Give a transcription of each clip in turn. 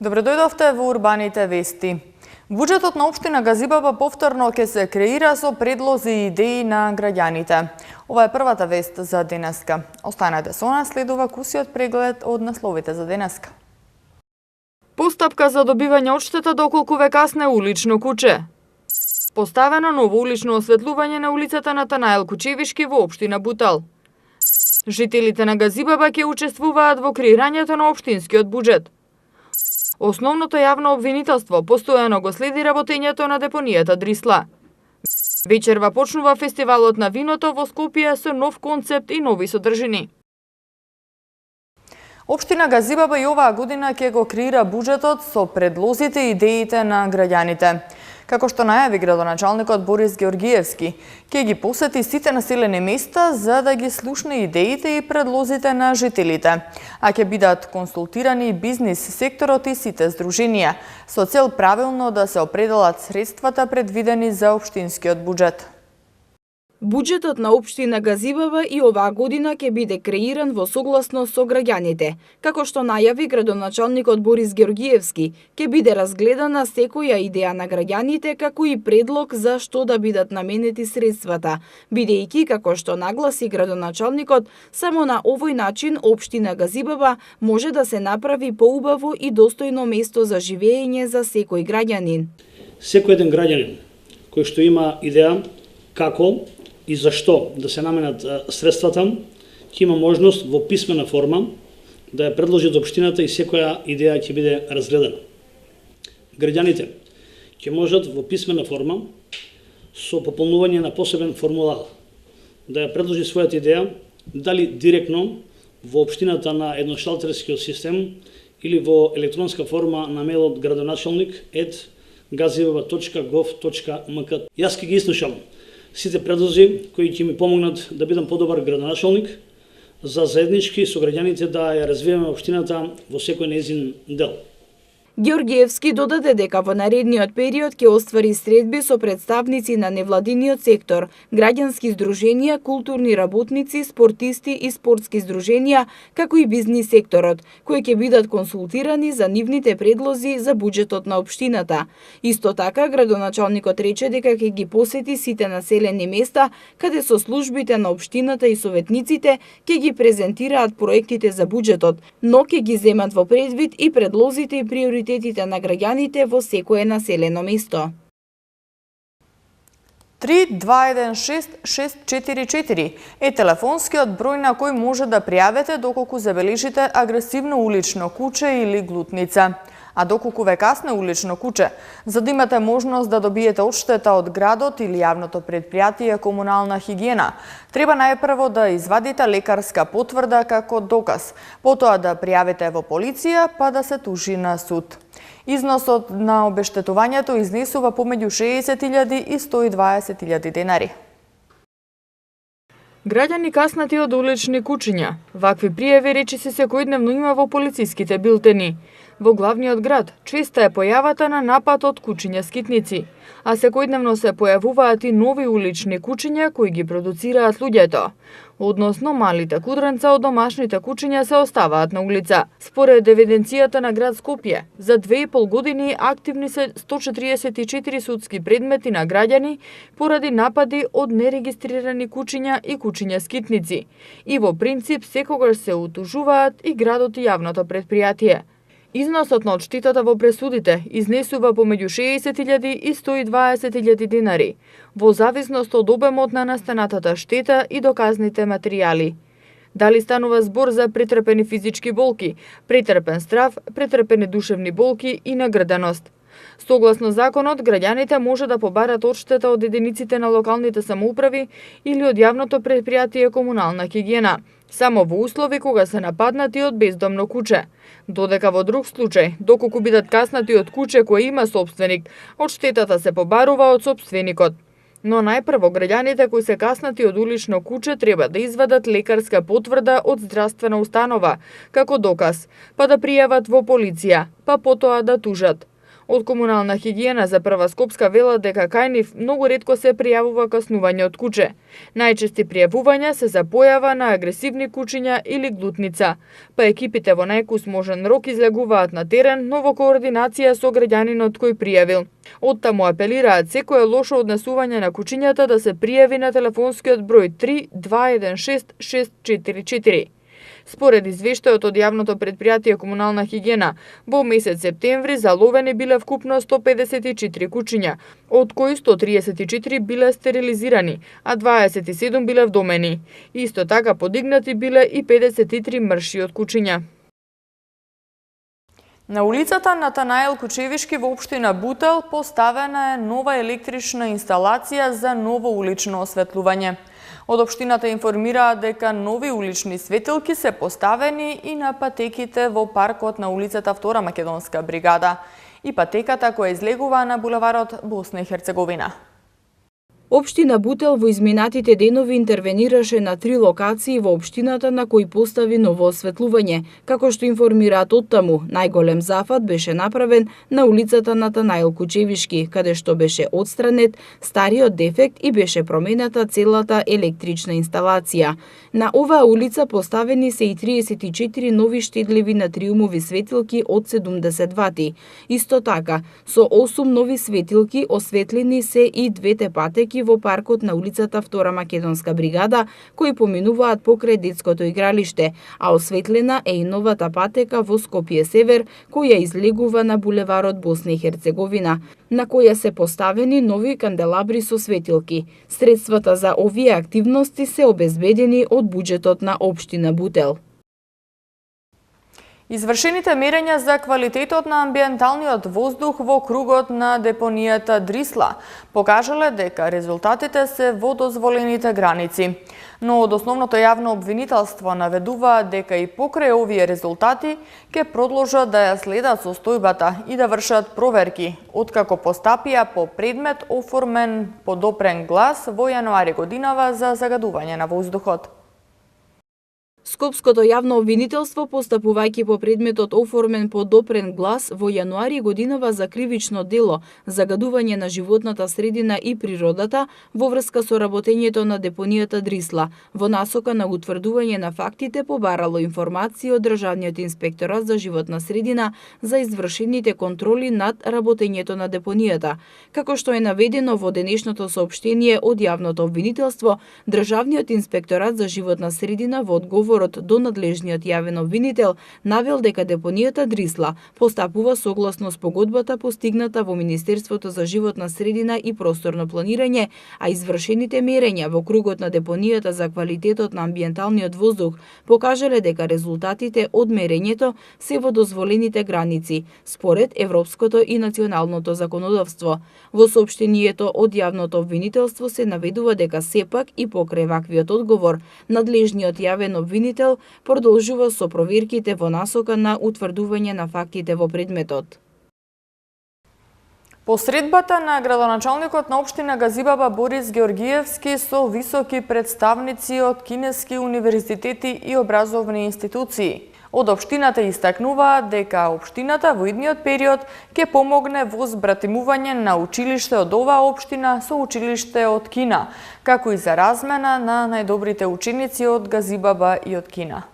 Добро дојдовте во Урбаните вести. Буџетот на општина Газибаба повторно ќе се креира со предлози и идеи на граѓаните. Ова е првата вест за денеска. Останете со нас, следува кусиот преглед од насловите за денеска. Постапка за добивање одштета доколку ве касне улично куче. Поставено ново улично осветлување на улицата Натанаел Кучевишки во општина Бутал. Жителите на Газибаба ќе учествуваат во креирањето на општинскиот буџет. Основното јавно обвинителство постојано го следи работењето на депонијата Дрисла. Вечерва почнува фестивалот на виното во Скопје со нов концепт и нови содржини. Општина Газибаба и оваа година ќе го креира буџетот со предлозите и идеите на граѓаните. Како што најави градоначалникот Борис Георгиевски, ќе ги посети сите населени места за да ги слушне идеите и предлозите на жителите, а ќе бидат консултирани бизнис секторот и сите здруженија, со цел правилно да се определат средствата предвидени за општинскиот буџет. Буџетот на општина Газибаба и оваа година ќе биде креиран во согласност со граѓаните. Како што најави градоначалникот Борис Георгиевски, ќе биде разгледана секоја идеја на граѓаните како и предлог за што да бидат наменети средствата, бидејќи, како што нагласи градоначалникот, само на овој начин општина Газибаба може да се направи поубаво и достојно место за живеење за секој граѓанин. Секој еден граѓанин кој што има идеја како и зашто да се наменат средствата, ќе има можност во писмена форма да ја предложи до општината и секоја идеја ќе биде разгледана. Граѓаните ќе можат во писмена форма со пополнување на посебен формулар да ја предложи својата идеја, дали директно во општината на едношалтерскиот систем или во електронска форма на мејлот gradonačelnik@gazibaba.gov.mk. Јас ќе ги изслушам сите предлози кои ќе ми помогнат да бидам подобар градоначалник, за заеднички со граѓаните да ја развиваме општината во секој нејзин дел. Георгиевски додаде дека во наредниот период ќе оствари средби со представници на невладиниот сектор, граѓански здруженија, културни работници, спортисти и спортски здруженија, како и бизнис секторот, кои ќе бидат консултирани за нивните предлози за буџетот на општината. Исто така, градоначалникот рече дека ќе ги посети сите населени места, каде со службите на општината и советниците ќе ги презентираат проектите за буџетот, но ќе ги земат во предвид и предлозите и приоритетите на граѓаните во секое населено место. 3216-644 е телефонскиот број на кој може да пријавите доколку забележите агресивно улично куче или глутница. А доколку ве касне улично куче, за да имате можност да добиете одштета од градот или јавното предпријатие комунална хигиена, треба најпрво да извадите лекарска потврда како доказ, потоа да пријавите во полиција, па да се тужи на суд. Износот на обештетувањето изнесува помеѓу 60.000 и 120.000 денари. Граѓани каснати од улични кучиња. Вакви пријави речиси секојдневно има во полициските билтени. Во главниот град честа е појавата на напад од кучиња скитници, а секојдневно се појавуваат и нови улични кучиња кои ги продуцираат луѓето. Односно, малите кудренца од домашните кучиња се оставаат на улица. Според евиденцијата на град Скопје, за 2,5 години активни се 144 судски предмети на граѓани поради напади од нерегистрирани кучиња и кучиња скитници. И во принцип секогаш се утужуваат и градот и јавното предпријатие. Износот на одштетата во пресудите изнесува помеѓу 60.000 и 120.000 денари, во зависност од обемот на настанатата штета и доказните материјали. Дали станува збор за претрпени физички болки, претрпен страв, претрпени душевни болки и нагрданост. Согласно законот, граѓаните може да побарат одштета од единиците на локалните самоуправи или од јавното предпријатие комунална хигиена, само во услови кога се нападнати од бездомно куче. Додека во друг случај, доколку бидат каснати од куче кое има собственик, одштетата се побарува од собственикот. Но најпрво граѓаните кои се каснати од улично куче треба да извадат лекарска потврда од здравствена установа како доказ, па да пријават во полиција, па потоа да тужат. Од комунална хигиена за Прва Скопска велат дека кај нив многу ретко се пријавува каснување од куче. Најчести пријавувања се за појава на агресивни кучиња или глутница, па екипите во најкус можен рок излегуваат на терен, но во координација со граѓанинот кој пријавил. Оттаму апелираат секое лошо однесување на кучињата да се пријави на телефонскиот број 3216 644. Според извештајот од јавното претпријатие Комунална хигиена, во месец септември заловени биле вкупно 154 кучиња, од кои 134 биле стерилизирани, а 27 биле вдомени. Исто така подигнати биле и 53 мрши од кучиња. На улицата Натанаил Кучевишки во општина Бутел поставена е нова електрична инсталација за ново улично осветлување. Од општината информираат дека нови улични светилки се поставени и на патеките во паркот на улицата Втора Македонска бригада и патеката која излегува на булеварот Босна и Херцеговина. Општина Бутел во изминатите денови интервенираше на 3 локации во општината на кои постави ново осветлување. Како што информираат оттаму, најголем зафат беше направен на улицата Натанаил Кучевишки, каде што беше отстранет стариот дефект и беше променета целата електрична инсталација. На оваа улица поставени се и 34 нови штедливи натриумови светилки од 70 вати. Исто така, со 8 нови светилки осветлени се и двете патеки во паркот на улицата Втора Македонска бригада, кои поминуваат покрај детското игралиште, а осветлена е и новата патека во Скопје Север, која излегува на булеварот Босна и Херцеговина, на која се поставени нови канделабри со светилки. Средствата за овие активности се обезбедени од буџетот на општина Бутел. Извршените мерења за квалитетот на амбиенталниот воздух во кругот на депонијата Дрисла покажале дека резултатите се во дозволените граници. Но од основното јавно обвинителство наведува дека и покрај овие резултати ќе продолжат да ја следат состојбата и да вршат проверки, откако постапија по предмет оформен подопрен глас во јануари годинава за загадување на воздухот. Скопското јавно обвинителство, постапувајќи по предметот оформен подопрен глас во јануари годинава за кривично дело загадување на животната средина и природата во врска со работењето на депонијата Дрисла, во насока на утврдување на фактите, побарало информации од Државниот инспекторат за животна средина за извршените контроли над работењето на депонијата. Како што е наведено во денешното соопштение од јавното обвинителство, Државниот инспекторат за животна средина во одговор до надлежниот јавен обвинител навел дека депонијата Дрисла постапува согласно спогодбата постигната во Министерството за животна средина и просторно планирање, а извршените мерења во кругот на депонијата за квалитетот на амбиенталниот воздух покажале дека резултатите од мерењето се во дозволените граници, според европското и националното законодавство. Во соопштението од јавното обвинителство се наведува дека сепак и покрај ваквиот одговор, надлежниот јавен обвинител продолжува со проверките во насока на утврдување на фактите во предметот. По средбата на градоначалникот на општина Газибаба Борис Георгиевски со високи представници од кинески универзитети и образовни институции. Од општината истакнуваат дека општината во идниот период ќе помогне во збратимување на училиште од оваа општина со училиште од Кина, како и за размена на најдобрите ученици од Газибаба и од Кина.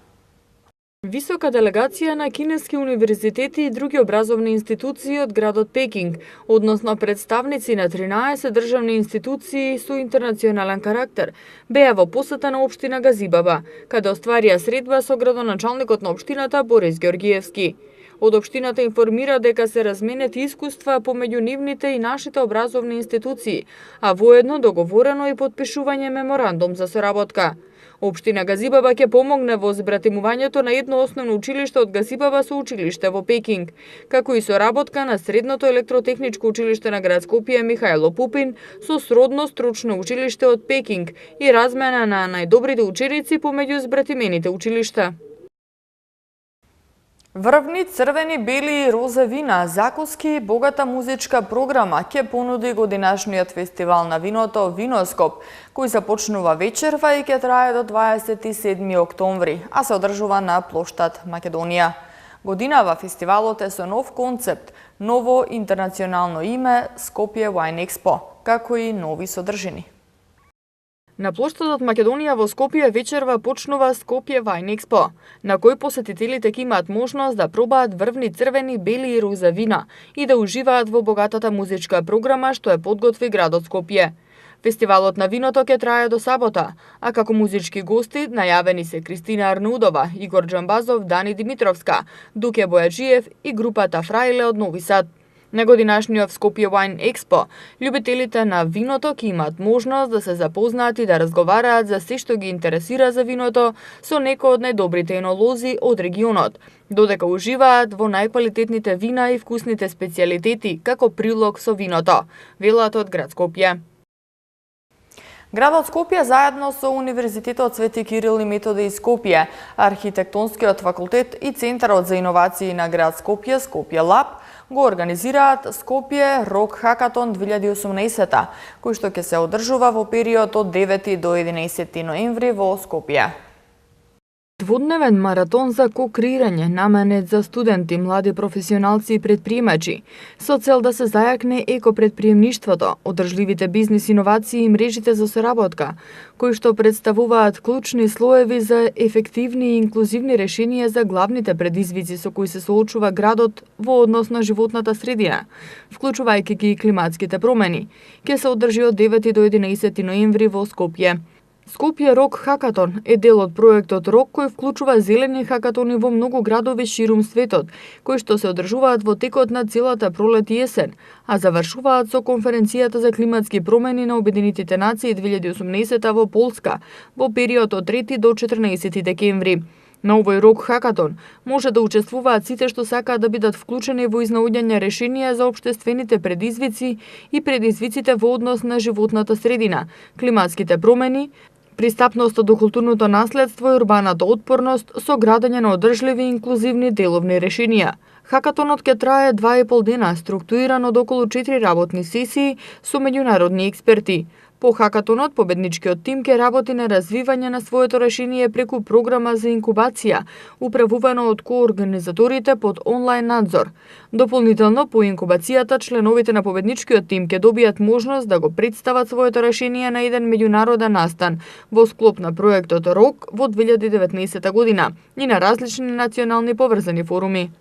Висока делегација на кинески универзитети и други образовни институции од градот Пекинг, односно представници на 13 државни институции со интернационален карактер, беа во посета на општина Газибаба, каде остварија средба со градоначалникот на општината Борис Георгиевски. Од општината информира дека се разменети искуства помеѓу нивните и нашите образовни институции, а воедно договорено и подпишување меморандум за соработка. Општина Газибаба ќе помогне во збратимувањето на едно основно училиште од Газибаба со училиште во Пекинг, како и соработка на Средното електротехничко училиште на град Скопје Михајло Пупин со сродно стручно училиште од Пекинг и размена на најдобрите ученици помеѓу збратимените училишта. Врвни, црвени, бели и розе вина, закуски и богата музичка програма ќе понуди годинашниот фестивал на виното Виноскоп, кој започнува вечерва и ќе трае до 27 октомври, а се одржува на плоштад Македонија. Годинава фестивалот е со нов концепт, ново интернационално име Скопје Wine Expo, како и нови содржини. На плоштадот Македонија во Скопје вечерва почнува Скопје Wine Expo, на кој посетителите ќе имаат можност да пробаат врвни црвени, бели и роза вина и да уживаат во богатата музичка програма што е подготви градот Скопје. Фестивалот на виното ќе трае до сабота, а како музички гости најавени се Кристина Арнудова, Игор Џамбазов, Дани Димитровска, Дуке Бојаджиев и групата Фрајле од Нови Сад. На годинашниот Скопје Wine Expo, љубителите на виното ќе имаат можност да се запознаат и да разговараат за се што ги интересира за виното со некои од најдобрите енолози од регионот, додека уживаат во најквалитетните вина и вкусните специјалитети како прилог со виното, велат од град Скопје. Градот Скопје заедно со Универзитетот Свети Кирил и Методи из Скопје, Архитектонскиот факултет и Центарот за иновации на град Скопје, Скопје Лаб, го организираат Скопје Рок Хакатон 2018, кој што ќе се одржува во период од 9 до 11 ноември во Скопје. Дводневен маратон за ко-креирање наменет за студенти, млади професионалци и предприемачи, со цел да се зајакне екопредприемништвото, одржливите бизнис иновации и мрежите за соработка, кои што представуваат клучни слоеви за ефективни и инклузивни решенија за главните предизвици со кои се соочува градот во однос на животната средина, вклучувајќи ги и климатските промени, ќе се одржи од 9 до 11 ноември во Скопје. Скопје Рок Хакатон е дел од проектот Рок кој вклучува зелени хакатони во многу градови ширум светот, кои што се одржуваат во текот на целата пролет и есен, а завршуваат со конференцијата за климатски промени на Обединетите нации 2018 во Полска во период од 3 до 14 декември. На овој Рок Хакатон може да учествуваат сите што сакаат да бидат вклучени во изнаоѓање решенија за општествените предизвици и предизвиците во однос на животната средина, климатските промени, пристапноста до културното наследство и урбаната отпорност со градење на одржливи и инклузивни деловни решенија. Хакатонот ќе трае 2,5 дена, структуриран од околу 4 работни сесии со меѓународни експерти. По хакатонот, победничкиот тим ќе работи на развивање на своето решение преку програма за инкубација, управувано од коорганизаторите под онлайн надзор. Дополнително, по инкубацијата, членовите на победничкиот тим ќе добијат можност да го представат своето решение на еден меѓународен настан во склоп на проектот РОК во 2019 година и на различни национални поврзани форуми.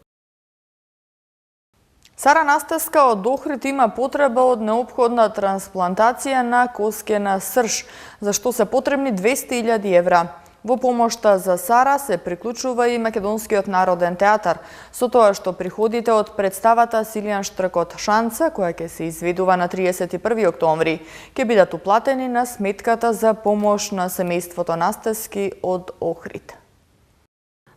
Сара Настеска од Охрид има потреба од неопходна трансплантација на коскена срж, за што се потребни 200.000 евра. Во помошта за Сара се приклучува и Македонскиот народен театар, со тоа што приходите од представата Силијан Штркот Шанца, која ќе се изведува на 31 октомври, ќе бидат уплатени на сметката за помош на семејството Настески од Охрид.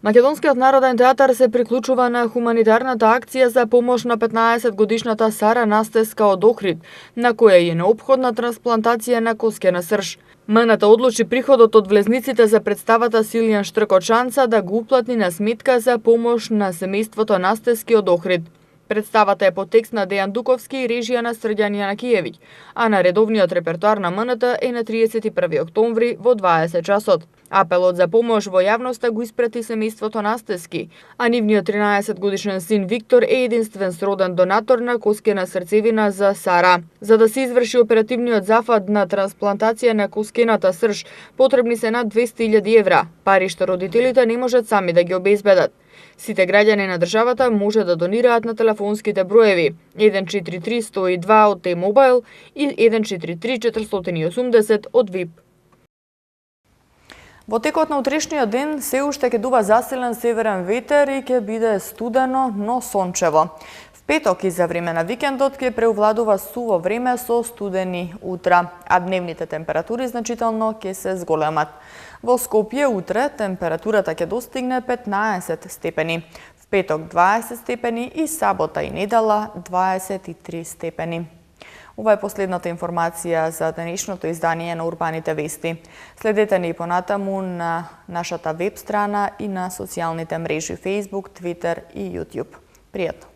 Македонскиот народен театар се приклучува на хуманитарната акција за помош на 15-годишната Сара Настеска од Охрид, на која е неопходна трансплантација на коскена срж. МНТ одлучи приходот од влезниците за представата Силијан Штркот Шанца да го уплати на сметка за помош на семејството Настески од Охрид. Представата е по текст на Дејан Дуковски и режија на Срđan Јанакиевиќ, а на редовниот репертоар на МНТ е на 31 октомври во 20 часот. Апелот за помош во јавноста го испрати семејството Настески, а нивниот 13-годишен син Виктор е единствен сроден донатор на коскена срцевина за Сара. За да се изврши оперативниот зафат на трансплантација на коскената срж, потребни се над 200.000 евра, пари што родителите не можат сами да ги обезбедат. Сите граѓани на државата може да донираат на телефонските броеви 143 102 од T-Mobile и 143 480 од VIP. Во текот на утрешниот ден се уште ќе дува засилен северен ветер и ќе биде студено, но сончево. В петок и за време на викендот ќе преовладува суво време со студени утра, а дневните температури значително ќе се зголемат. Во Скопје утре температурата ќе достигне 15 степени, в петок 20 степени и сабота и недела 23 степени. Ова е последната информација за денешното издание на Урбаните вести. Следете ни понатаму на нашата веб страна и на социјалните мрежи Facebook, Twitter и YouTube. Пријатно!